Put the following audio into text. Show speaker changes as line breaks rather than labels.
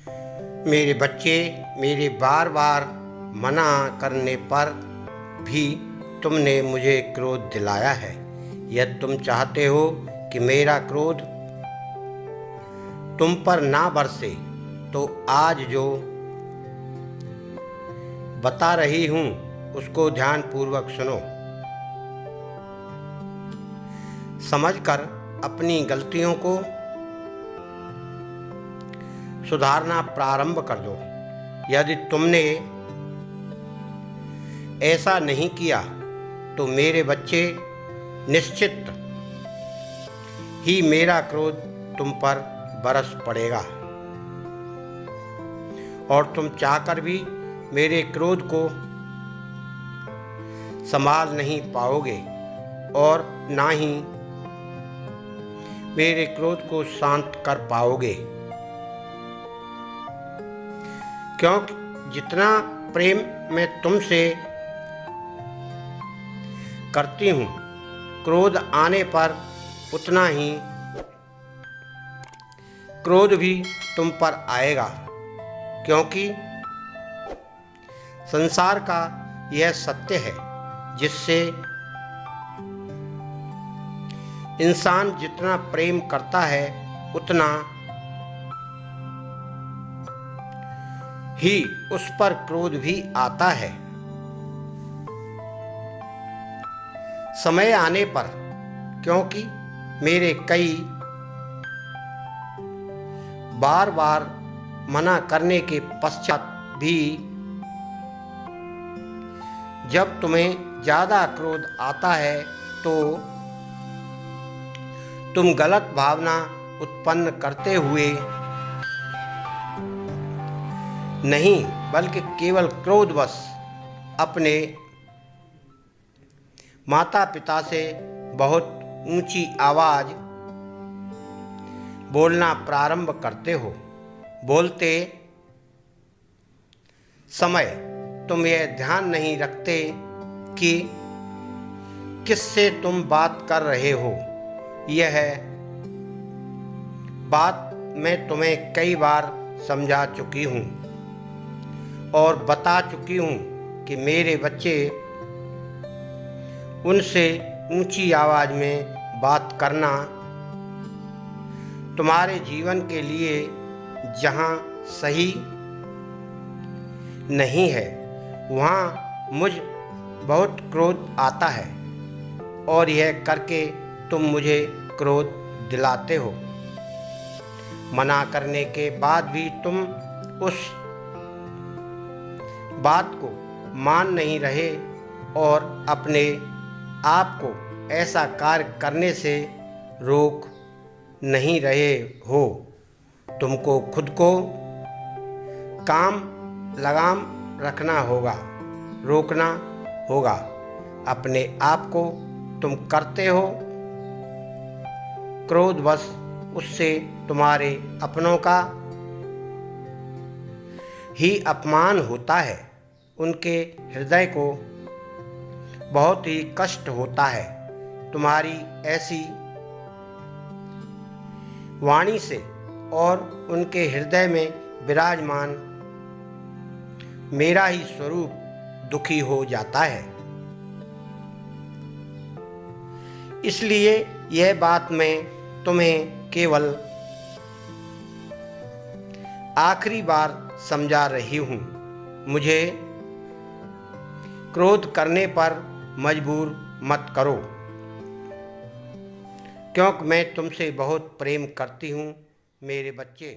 मेरे बच्चे, मेरे बार बार मना करने पर भी तुमने मुझे क्रोध दिलाया है। यदि तुम चाहते हो कि मेरा क्रोध तुम पर ना बरसे तो आज जो बता रही हूँ उसको ध्यानपूर्वक सुनो। समझकर अपनी गलतियों को सुधारना प्रारंभ कर दो। यदि तुमने ऐसा नहीं किया तो मेरे बच्चे, निश्चित ही मेरा क्रोध तुम पर बरस पड़ेगा और तुम चाहकर भी मेरे क्रोध को संभाल नहीं पाओगे और ना ही मेरे क्रोध को शांत कर पाओगे, क्योंकि जितना प्रेम मैं तुमसे करती हूँ, क्रोध आने पर उतना ही क्रोध भी तुम पर आएगा। क्योंकि संसार का यह सत्य है जिससे इंसान जितना प्रेम करता है उतना ही उस पर क्रोध भी आता है। समय आने पर, क्योंकि मेरे कई बार बार मना करने के पश्चात भी जब तुम्हें ज़्यादा क्रोध आता है तो तुम गलत भावना उत्पन्न करते हुए नहीं बल्कि केवल क्रोधवश अपने माता पिता से बहुत ऊंची आवाज़ बोलना प्रारंभ करते हो। बोलते समय तुम यह ध्यान नहीं रखते कि किससे तुम बात कर रहे हो। यह बात मैं तुम्हें कई बार समझा चुकी हूँ और बता चुकी हूँ कि मेरे बच्चे, उनसे ऊंची आवाज़ में बात करना तुम्हारे जीवन के लिए जहाँ सही नहीं है वहाँ मुझ बहुत क्रोध आता है और यह करके तुम मुझे क्रोध दिलाते हो। मना करने के बाद भी तुम उस बात को मान नहीं रहे और अपने आप को ऐसा कार्य करने से रोक नहीं रहे हो। तुमको खुद को काम लगाम रखना होगा, रोकना होगा। अपने आप को तुम करते हो क्रोधवश, उससे तुम्हारे अपनों का ही अपमान होता है। उनके हृदय को बहुत ही कष्ट होता है। तुम्हारी ऐसी वाणी से और उनके हृदय में विराजमान मेरा ही स्वरूप दुखी हो जाता है। इसलिए यह बात मैं तुम्हें केवल आखिरी बार समझा रही हूँ। मुझे क्रोध करने पर मजबूर मत करो, क्योंकि मैं तुमसे बहुत प्रेम करती हूँ मेरे बच्चे।